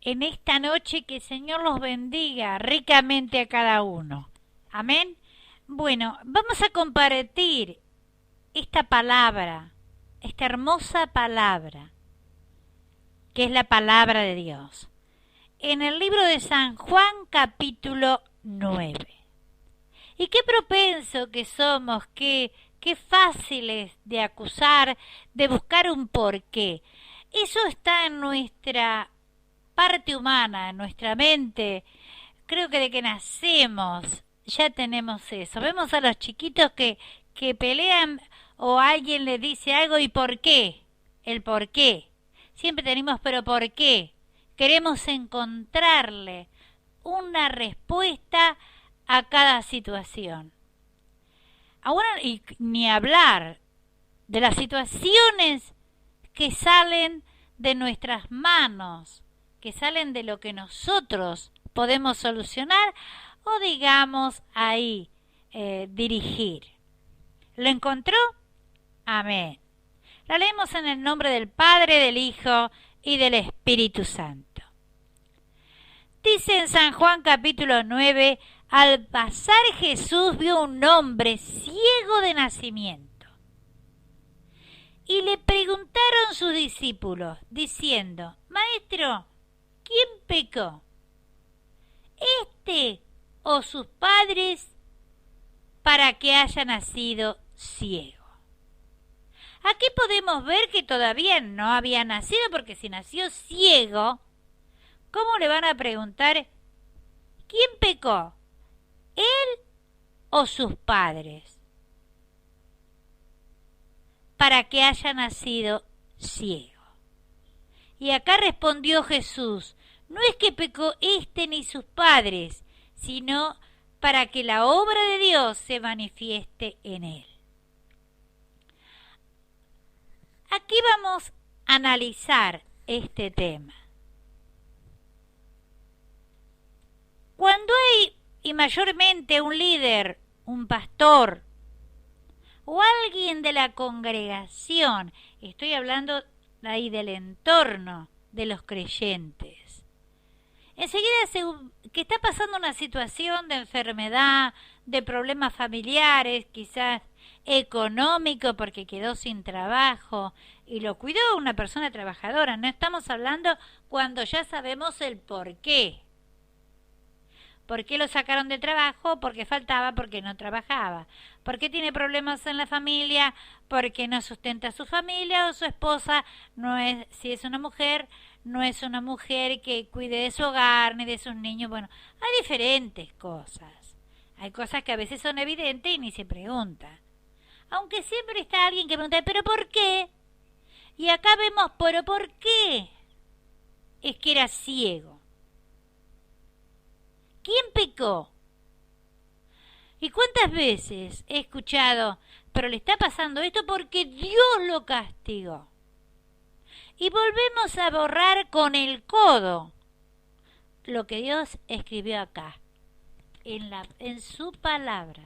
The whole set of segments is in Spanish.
en esta noche, que el Señor los bendiga ricamente a cada uno. Amén. Bueno, vamos a compartir esta palabra, esta hermosa palabra, que es la palabra de Dios, en el libro de San Juan capítulo 9. Y qué propenso que somos, qué fáciles de acusar, de buscar un porqué. Eso está en nuestra parte humana, en nuestra mente. Creo que de que nacemos ya tenemos eso. Vemos a los chiquitos que pelean o alguien les dice algo y ¿por qué? El por qué. Siempre tenemos pero ¿por qué? Queremos encontrarle una respuesta a cada situación. Ahora, y ni hablar de las situaciones que salen de nuestras manos, que salen de lo que nosotros podemos solucionar o digamos ahí dirigir. ¿Lo encontró? Amén. La leemos en el nombre del Padre, del Hijo y del Espíritu Santo. Dice en San Juan capítulo 9, al pasar Jesús vio un hombre ciego de nacimiento. Y le preguntaron sus discípulos, diciendo, Maestro, ¿quién pecó? ¿Este o sus padres para que haya nacido ciego? Aquí podemos ver que todavía no había nacido, porque si nació ciego, ¿cómo le van a preguntar quién pecó? ¿Él o sus padres? Para que haya nacido ciego. Y acá respondió Jesús, no es que pecó este ni sus padres, sino para que la obra de Dios se manifieste en él. Aquí vamos a analizar este tema. Cuando hay, y mayormente un líder, un pastor o alguien de la congregación, estoy hablando ahí del entorno de los creyentes, enseguida que está pasando una situación de enfermedad, de problemas familiares, quizás económico porque quedó sin trabajo y lo cuidó una persona trabajadora. No estamos hablando cuando ya sabemos el por qué. ¿Por qué lo sacaron de trabajo? Porque faltaba, porque no trabajaba. ¿Por qué tiene problemas en la familia? Porque no sustenta a su familia o su esposa no es, si es una mujer, no es una mujer que cuide de su hogar ni de sus niños. Bueno, hay diferentes cosas. Hay cosas que a veces son evidentes y ni se pregunta. Aunque siempre está alguien que pregunta, ¿pero por qué? Y acá vemos, ¿pero por qué? Es que era ciego. ¿Quién pecó? ¿Y cuántas veces he escuchado, pero le está pasando esto porque Dios lo castigó? Y volvemos a borrar con el codo lo que Dios escribió acá, en su palabra.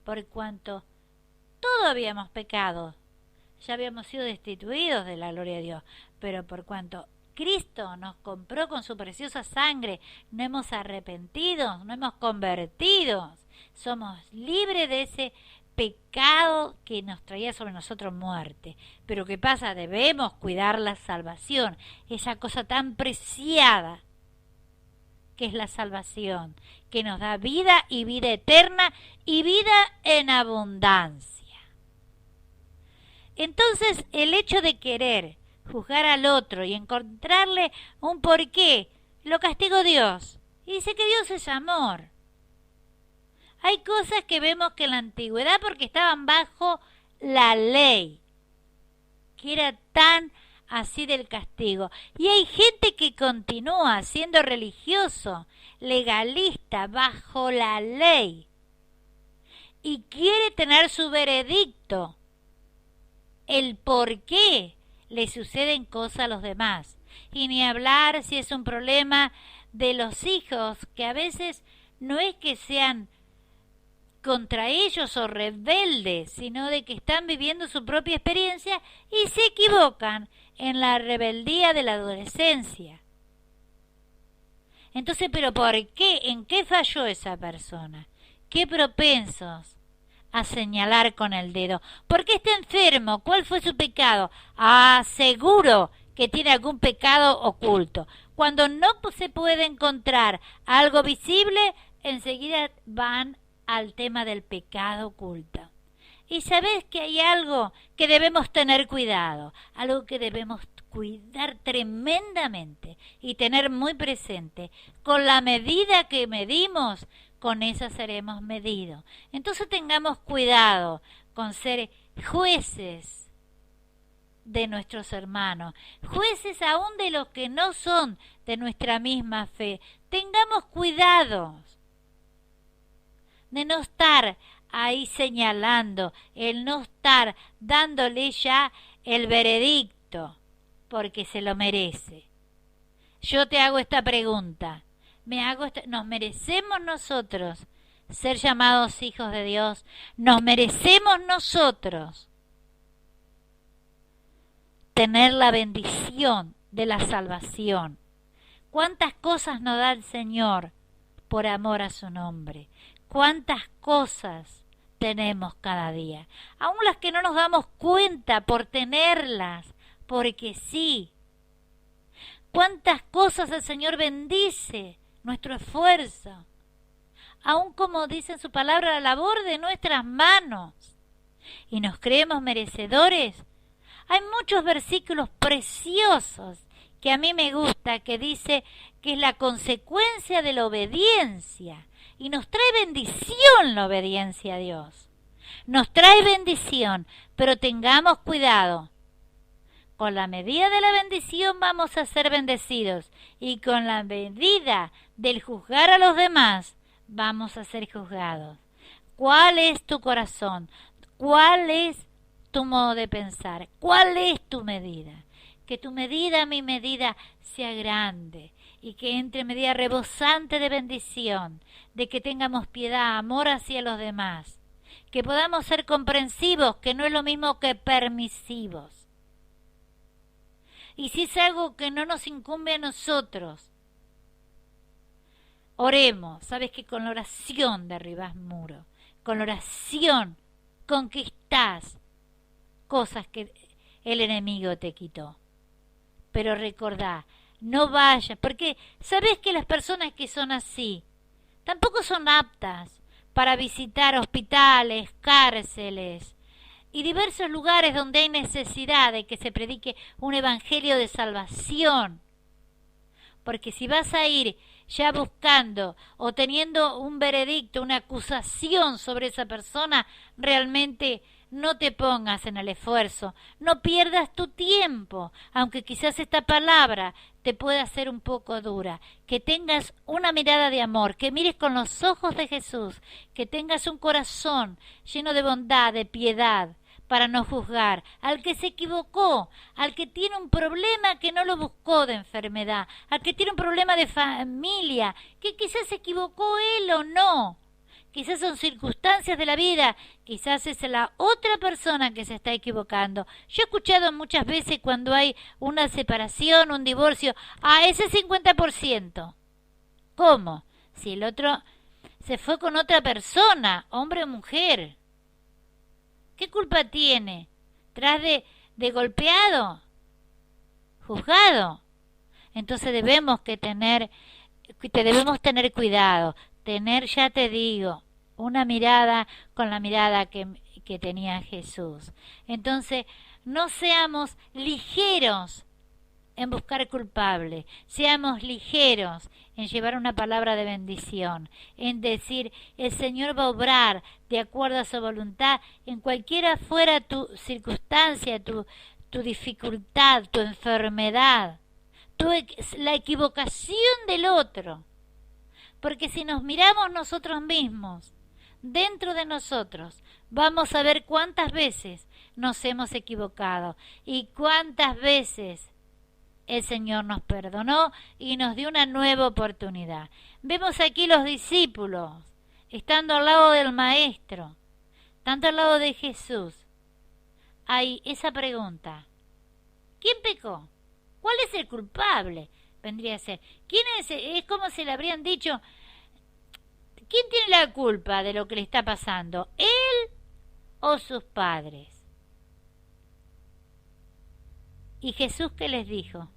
Por cuanto todos habíamos pecado, ya habíamos sido destituidos de la gloria de Dios, pero por cuanto Cristo nos compró con su preciosa sangre, no hemos arrepentido, no hemos convertido, somos libres de ese pecado que nos traía sobre nosotros muerte. Pero ¿qué pasa? Debemos cuidar la salvación, esa cosa tan preciada que es la salvación, que nos da vida y vida eterna y vida en abundancia. Entonces, el hecho de querer juzgar al otro y encontrarle un porqué, lo castigó Dios. Y dice que Dios es amor. Hay cosas que vemos que en la antigüedad, porque estaban bajo la ley, que era tan así del castigo. Y hay gente que continúa siendo religioso, legalista, bajo la ley, y quiere tener su veredicto, el por qué le suceden cosas a los demás. Y ni hablar si es un problema de los hijos, que a veces no es que sean contra ellos o rebeldes, sino de que están viviendo su propia experiencia y se equivocan en la rebeldía de la adolescencia. Entonces, ¿pero por qué? ¿En qué falló esa persona? ¿Qué propensos a señalar con el dedo? ¿Por qué está enfermo? ¿Cuál fue su pecado? Ah, seguro que tiene algún pecado oculto. Cuando no se puede encontrar algo visible, enseguida van al tema del pecado oculto. Y sabes que hay algo que debemos tener cuidado, algo que debemos cuidar tremendamente y tener muy presente. Con la medida que medimos, con esa seremos medidos. Entonces tengamos cuidado con ser jueces de nuestros hermanos, jueces aún de los que no son de nuestra misma fe. Tengamos cuidado de no estar ahí señalando, el no estar dándole ya el veredicto, porque se lo merece. Yo te hago esta pregunta, ¿nos merecemos nosotros ser llamados hijos de Dios? ¿Nos merecemos nosotros tener la bendición de la salvación? ¿Cuántas cosas nos da el Señor por amor a su nombre? ¿Cuántas cosas tenemos cada día? Aún las que no nos damos cuenta por tenerlas, porque sí. ¿Cuántas cosas el Señor bendice nuestro esfuerzo? Aún como dice en su palabra, la labor de nuestras manos. Y nos creemos merecedores. Hay muchos versículos preciosos que a mí me gusta, que dice que es la consecuencia de la obediencia. Y nos trae bendición la obediencia a Dios. Nos trae bendición, pero tengamos cuidado. Con la medida de la bendición vamos a ser bendecidos. Y con la medida del juzgar a los demás, vamos a ser juzgados. ¿Cuál es tu corazón? ¿Cuál es tu modo de pensar? ¿Cuál es tu medida? Que tu medida, mi medida, sea grande y que entre medida rebosante de bendición, de que tengamos piedad, amor hacia los demás, que podamos ser comprensivos, que no es lo mismo que permisivos. Y si es algo que no nos incumbe a nosotros, oremos. Sabes que con la oración derribás muro, con la oración conquistás cosas que el enemigo te quitó. Pero recordá, no vayas, porque sabes que las personas que son así tampoco son aptas para visitar hospitales, cárceles y diversos lugares donde hay necesidad de que se predique un evangelio de salvación. Porque si vas a ir ya buscando o teniendo un veredicto, una acusación sobre esa persona, realmente no te pongas en el esfuerzo, no pierdas tu tiempo, aunque quizás esta palabra te pueda ser un poco dura, que tengas una mirada de amor, que mires con los ojos de Jesús, que tengas un corazón lleno de bondad, de piedad, para no juzgar al que se equivocó, al que tiene un problema que no lo buscó de enfermedad, al que tiene un problema de familia, que quizás se equivocó él o no. Quizás son circunstancias de la vida, quizás es la otra persona que se está equivocando. Yo he escuchado muchas veces cuando hay una separación, un divorcio, ese 50%. ¿Cómo? Si el otro se fue con otra persona, hombre o mujer. ¿Qué culpa tiene? ¿Tras de golpeado? ¿Juzgado? Entonces debemos tener cuidado. Tener, ya te digo, una mirada con la mirada que tenía Jesús. Entonces, no seamos ligeros en buscar culpable, seamos ligeros en llevar una palabra de bendición, en decir, el Señor va a obrar de acuerdo a su voluntad, en cualquiera fuera tu circunstancia, tu dificultad, tu enfermedad, la equivocación del otro. Porque si nos miramos nosotros mismos, dentro de nosotros, vamos a ver cuántas veces nos hemos equivocado y cuántas veces el Señor nos perdonó y nos dio una nueva oportunidad. Vemos aquí los discípulos estando al lado del Maestro, estando al lado de Jesús, hay esa pregunta: ¿quién pecó? ¿Cuál es el culpable? Vendría a ser. ¿Quién es? Es como si le habrían dicho: ¿quién tiene la culpa de lo que le está pasando? ¿Él o sus padres? ¿Y Jesús qué les dijo?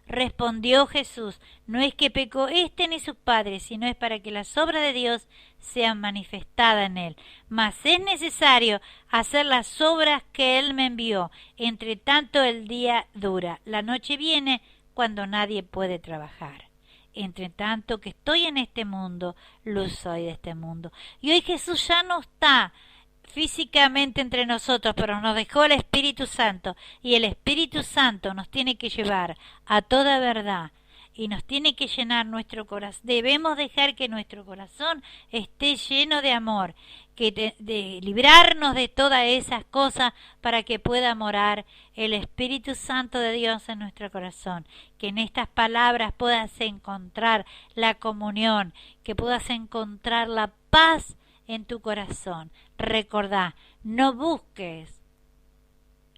Respondió Jesús: no es que pecó éste ni sus padres, sino es para que las obras de Dios sean manifestadas en él. Mas es necesario hacer las obras que él me envió. Entre tanto el día dura, la noche viene cuando nadie puede trabajar. Entre tanto que estoy en este mundo, luz soy de este mundo. Y hoy Jesús ya no está físicamente entre nosotros, pero nos dejó el Espíritu Santo, y el Espíritu Santo nos tiene que llevar a toda verdad y nos tiene que llenar nuestro corazón. Debemos dejar que nuestro corazón esté lleno de amor, de librarnos de todas esas cosas para que pueda morar el Espíritu Santo de Dios en nuestro corazón, que en estas palabras puedas encontrar la comunión, que puedas encontrar la paz en tu corazón. Recordá, no busques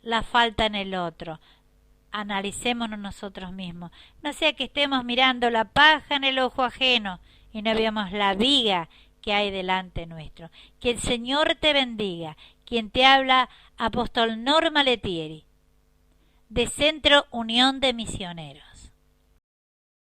la falta en el otro, analicémonos nosotros mismos, no sea que estemos mirando la paja en el ojo ajeno y no veamos la viga que hay delante nuestro. Que el Señor te bendiga. Quien te habla, Apóstol Norma Letieri, de Centro Unión de Misioneros.